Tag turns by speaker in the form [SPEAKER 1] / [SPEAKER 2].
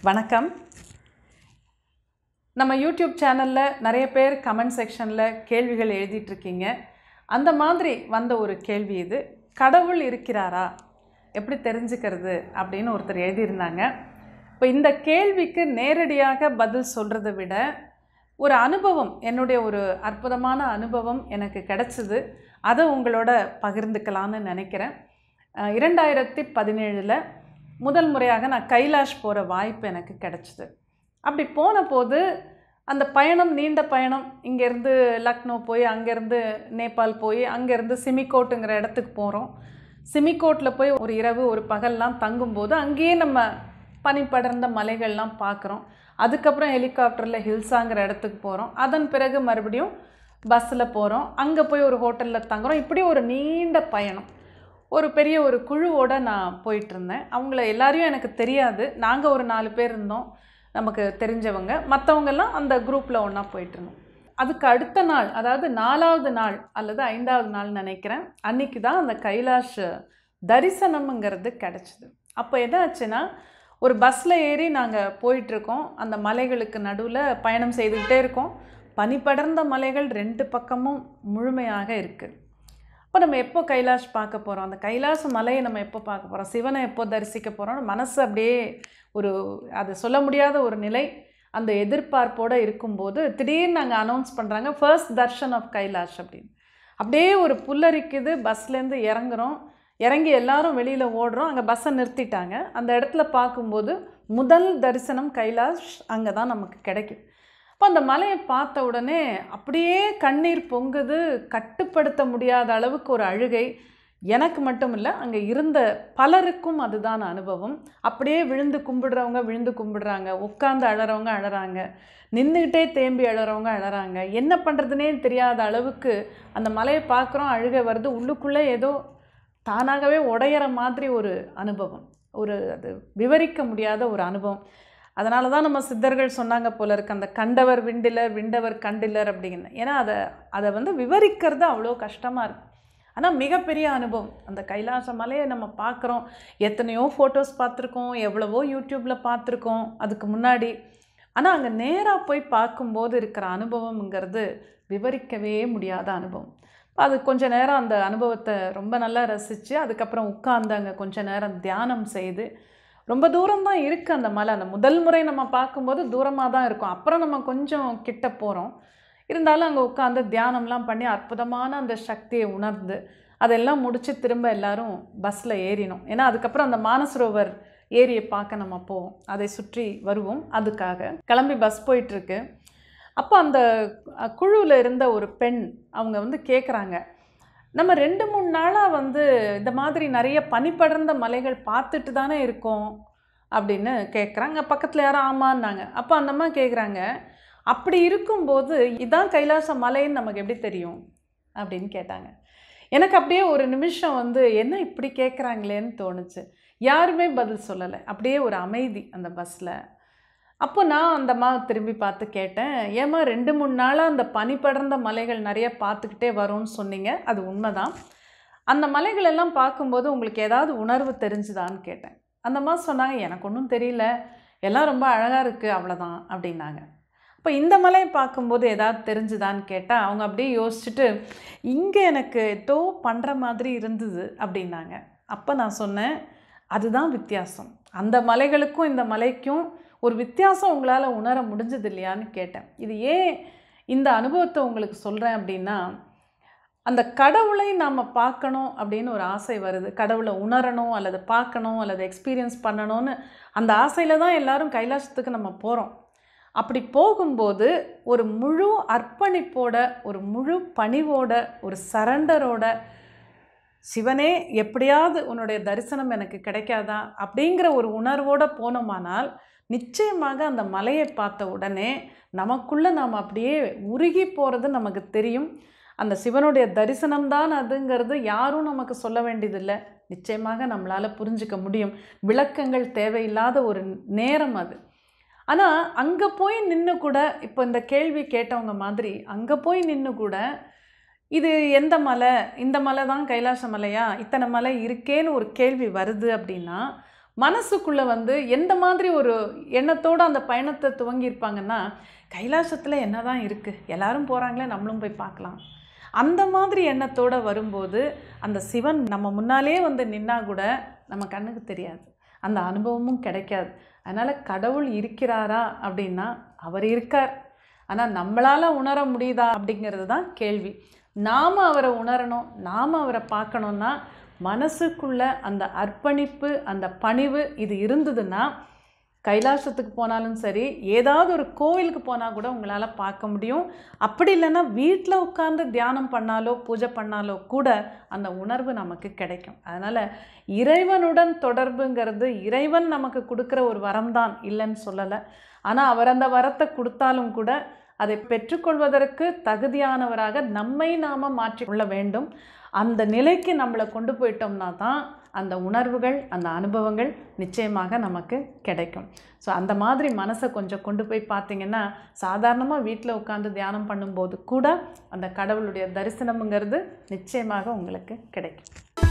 [SPEAKER 1] வணக்கம். நம்ம யூடியூப் சேனலில் நிறைய பேர் கமெண்ட் செக்ஷனில் கேள்விகள் எழுதிட்டுருக்கீங்க. அந்த மாதிரி வந்த ஒரு கேள்வி இது. கடவுள் இருக்கிறாரா, எப்படி தெரிஞ்சுக்கிறது அப்படின்னு ஒருத்தர் எழுதியிருந்தாங்க. இப்போ இந்த கேள்விக்கு நேரடியாக பதில் சொல்கிறத விட ஒரு அனுபவம், என்னுடைய ஒரு அற்புதமான அனுபவம் எனக்கு கிடச்சிது. அதை உங்களோட பகிர்ந்துக்கலான்னு நினைக்கிறேன். 2017 முதல் முறையாக நான் கைலாஷ் போகிற வாய்ப்பு எனக்கு கிடச்சிது. அப்படி போன போது அந்த பயணம் நீண்ட பயணம். இங்கேருந்து லக்னோ போய், அங்கேருந்து நேபாள் போய், அங்கேருந்து சிமிகோட்டுங்கிற இடத்துக்கு போகிறோம். சிமிகோட்டில் போய் ஒரு இரவு ஒரு பகல்லாம் தங்கும்போது அங்கேயே நம்ம பனி படர்ந்த மலைகள்லாம் பார்க்குறோம். அதுக்கப்புறம் ஹெலிகாப்டரில் ஹில்ஸாங்கிற இடத்துக்கு போகிறோம். அதன் பிறகு மறுபடியும் பஸ்ஸில் போகிறோம். அங்கே போய் ஒரு ஹோட்டலில் தங்குறோம். இப்படி ஒரு நீண்ட பயணம். ஒரு பெரிய ஒரு குழுவோடு நான் போயிட்டுருந்தேன். அவங்கள எல்லாரையும் எனக்கு தெரியாது. நாங்கள் ஒரு 4 பேர் இருந்தோம், நமக்கு தெரிஞ்சவங்க. மற்றவங்கெல்லாம் அந்த குரூப்பில் ஒன்றா போயிட்டுருந்தோம். அதுக்கு அடுத்த நாள், அதாவது 4வது நாள் அல்லது 5வது நாள் நினைக்கிறேன், அன்றைக்கி தான் அந்த கைலாஷ் தரிசனம்ங்கிறது கிடச்சிது. அப்போ என்ன ஆச்சுன்னா, ஒரு பஸ்ஸில் ஏறி நாங்கள் போயிட்டுருக்கோம். அந்த மலைகளுக்கு நடுவில் பயணம் செய்துக்கிட்டே இருக்கோம். பனி படர்ந்த மலைகள் 2 பக்கமும் முழுமையாக இருக்குது. இப்போ நம்ம எப்போ கைலாஷ் பார்க்க போகிறோம், அந்த கைலாச மலையை நம்ம எப்போ பார்க்க போகிறோம், சிவனை எப்போ தரிசிக்க போகிறோம், மனசு அப்படியே ஒரு அது சொல்ல முடியாத ஒரு நிலை, அந்த எதிர்பார்ப்போடு இருக்கும்போது திடீர்னு நாங்கள் அனௌன்ஸ் பண்ணுறாங்க, ஃபர்ஸ்ட் தர்ஷன் ஆஃப் கைலாஷ் அப்படின்னு. அப்படியே ஒரு புல்லரிக்குது. பஸ்லேருந்து இறங்குறோம். இறங்கி எல்லாரும் வெளியில் ஓடுறோம். அங்கே பஸ்ஸை நிறுத்திட்டாங்க. அந்த இடத்துல பார்க்கும்போது முதல் தரிசனம் கைலாஷ் அங்கே தான் நமக்கு கிடைக்கும். அப்போ அந்த மலையை பார்த்த உடனே அப்படியே கண்ணீர் பொங்குது. கட்டுப்படுத்த முடியாத அளவுக்கு ஒரு அழுகை. எனக்கு மட்டும் இல்லை, அங்கே இருந்த பலருக்கும் அதுதான் அனுபவம். அப்படியே விழுந்து கும்பிடுறவங்க விழுந்து கும்பிடுறாங்க, உட்காந்து அழறவங்க அழறாங்க, நின்றுக்கிட்டே தேம்பி அழறவங்க அழறாங்க. என்ன பண்ணுறதுனே தெரியாத அளவுக்கு அந்த மலையை பார்க்குறோம், அழுகை வருது. உள்ளுக்குள்ளே ஏதோ தானாகவே உடையிற மாதிரி ஒரு அனுபவம், ஒரு அது விவரிக்க முடியாத ஒரு அனுபவம். அதனால தான் நம்ம சித்தர்கள் சொன்னாங்க போல இருக்கு, அந்த கண்டவர் விண்டிலர் விண்டவர் கண்டிலர் அப்படிங்கிற. ஏன்னா அதை விவரிக்கிறது அவ்வளோ கஷ்டமாக இருக்குது. ஆனால் மிகப்பெரிய அனுபவம். அந்த கைலாச மலையை நம்ம பார்க்குறோம். எத்தனையோ ஃபோட்டோஸ் பார்த்துருக்கோம், எவ்வளவோ யூடியூப்பில் பார்த்துருக்கோம் அதுக்கு முன்னாடி. ஆனால் அங்கே நேராக போய் பார்க்கும்போது இருக்கிற அனுபவம்ங்கிறது விவரிக்கவே முடியாத அனுபவம். அது கொஞ்ச நேரம் அந்த அனுபவத்தை ரொம்ப நல்லா ரசித்து, அதுக்கப்புறம் உட்கார்ந்து அங்கே கொஞ்ச நேரம் தியானம் செய்து. ரொம்ப தூரம் தான் இருக்குது அந்த மலை. அந்த முதல் முறை நம்ம பார்க்கும்போது தூரமாக தான் இருக்கும். அப்புறம் நம்ம கொஞ்சம் கிட்ட போகிறோம். இருந்தாலும் அங்கே உட்காந்து தியானம்லாம் பண்ணி அற்புதமான அந்த சக்தியை உணர்ந்து அதெல்லாம் முடித்து திரும்ப எல்லோரும் பஸ்ஸில் ஏறினோம். ஏன்னா அதுக்கப்புறம் அந்த மானசரோவர் ஏரியை பார்க்க நம்ம போவோம், அதை சுற்றி வருவோம். அதுக்காக கிளம்பி பஸ் போயிட்டுருக்கு. அப்போ அந்த குழுவில் இருந்த ஒரு பெண், அவங்க கேட்குறாங்க, நம்ம 2-3 நாளாக இந்த மாதிரி நிறைய பனிப்படர்ந்த மலைகள் பார்த்துட்டு தானே இருக்கோம் அப்படின்னு கேட்குறாங்க. பக்கத்தில் யாரும் ஆமான்னாங்க. அப்போ அந்த அம்மா கேட்குறாங்க, அப்படி இருக்கும்போது இதான் கைலாச மலைன்னு நமக்கு எப்படி தெரியும் அப்படின்னு கேட்டாங்க. எனக்கு அப்படியே ஒரு நிமிஷம் என்ன இப்படி கேட்குறாங்களேன்னு தோணுச்சு. யாருமே பதில் சொல்லலை. அப்படியே ஒரு அமைதி அந்த பஸ்ஸில். அப்போ நான் அந்த அம்மா திரும்பி பார்த்து கேட்டேன், ஏம்மா 2-3 நாளாக அந்த பனி படர்ந்த மலைகள் நிறைய பார்த்துக்கிட்டே வரோன்னு சொன்னீங்க, அது உண்மைதான். அந்த மலைகளெல்லாம் பார்க்கும்போது உங்களுக்கு ஏதாவது உணர்வு தெரிஞ்சுதான்னு கேட்டேன். அந்த அம்மா சொன்னாங்க, எனக்கு ஒன்றும் தெரியல, எல்லாம் ரொம்ப அழகாக இருக்குது, அவ்வளோதான் அப்படின்னாங்க. அப்போ இந்த மலையை பார்க்கும்போது ஏதாவது தெரிஞ்சுதான்னு கேட்டால் அவங்க அப்படியே யோசிச்சுட்டு, இங்கே எனக்கு ஏதோ பண்ணுற மாதிரி இருந்தது அப்படின்னாங்க. அப்போ நான் சொன்னேன், அதுதான் வித்தியாசம். அந்த மலைகளுக்கும் இந்த மலைக்கும் ஒரு வித்தியாசம் உங்களால் உணர முடிஞ்சது இல்லையான்னு கேட்டேன். இது ஏன் இந்த அனுபவத்தை உங்களுக்கு சொல்கிறேன் அப்படின்னா, அந்த கடவுளை நாம் பார்க்கணும் அப்படின்னு ஒரு ஆசை வருது. கடவுளை உணரணும் அல்லது பார்க்கணும் அல்லது எக்ஸ்பீரியன்ஸ் பண்ணணும்னு அந்த ஆசையில் தான் எல்லோரும் கைலாசத்துக்கு நம்ம போகிறோம். அப்படி போகும்போது ஒரு முழு அர்ப்பணிப்போட, ஒரு முழு பணிவோட, ஒரு சரண்டரோட, சிவனே எப்படியாவது உன்னுடைய தரிசனம் எனக்கு கிடைக்காதா அப்படிங்கிற ஒரு உணர்வோடு போனோமானால் நிச்சயமாக அந்த மலையை பார்த்த உடனே நமக்குள்ளே நாம் அப்படியே உருகி போகிறது நமக்கு தெரியும். அந்த சிவனுடைய தரிசனம்தான் அதுங்கிறது யாரும் நமக்கு சொல்ல வேண்டியதில்லை. நிச்சயமாக நம்மளால் புரிஞ்சிக்க முடியும். விளக்கங்கள் தேவையில்லாத ஒரு நேரம் அது. ஆனால் அங்கே போய் நின்று கூட, இப்போ இந்த கேள்வி கேட்டவங்க மாதிரி அங்கே போய் நின்று கூட, இது எந்த மலை, இந்த மலை தான் கைலாச மலையா, இத்தனை மலை இருக்கேன்னு ஒரு கேள்வி வருது அப்படின்னா, மனசுக்குள்ளே வந்து எந்த மாதிரி ஒரு எண்ணத்தோடு அந்த பயணத்தை துவங்கியிருப்பாங்கன்னா, கைலாசத்தில் என்ன தான் இருக்குது, எல்லாரும் போகிறாங்களே நம்மளும் போய் பார்க்கலாம், அந்த மாதிரி எண்ணத்தோடு வரும்போது அந்த சிவன் நம்ம முன்னாலே வந்து நின்னா கூட நம்ம கண்ணுக்கு தெரியாது, அந்த அனுபவமும் கிடைக்காது. அதனால் கடவுள் இருக்கிறாரா அப்படின்னா அவர் இருக்கார். ஆனால் நம்மளால் உணர முடியுதா அப்படிங்கிறது தான் கேள்வி. நாம் அவரை உணரணும், நாம் அவரை பார்க்கணுன்னா மனசுக்குள்ள அந்த அர்ப்பணிப்பு, அந்த பணிவு இது இருந்ததுன்னா கைலாசத்துக்கு போனாலும் சரி, ஏதாவது ஒரு கோவிலுக்கு போனால் கூட உங்களால் பார்க்க முடியும். அப்படி இல்லைன்னா வீட்டில் உட்கார்ந்து தியானம் பண்ணாலோ பூஜை பண்ணாலோ கூட அந்த உணர்வு நமக்கு கிடைக்கும். அதனால் இறைவனுடன் தொடர்புங்கிறது இறைவன் நமக்கு கொடுக்குற ஒரு வரம் தான், இல்லைன்னு சொல்லலை. ஆனால் அவர் அந்த வரத்தை கொடுத்தாலும் கூட அதை பெற்றுக்கொள்வதற்கு தகுதியானவராக நம்மை நாம் மாற்றிக்கொள்ள வேண்டும். அந்த நிலைக்கு நம்மளை கொண்டு போயிட்டோம்னா தான் அந்த உணர்வுகள், அந்த அனுபவங்கள் நிச்சயமாக நமக்கு கிடைக்கும். ஸோ அந்த மாதிரி மனசை கொஞ்சம் கொண்டு போய் பார்த்திங்கன்னா, சாதாரணமாக வீட்டில் உட்காந்து தியானம் பண்ணும்போது கூட அந்த கடவுளுடைய தரிசனம்ங்கிறது நிச்சயமாக உங்களுக்கு கிடைக்கும்.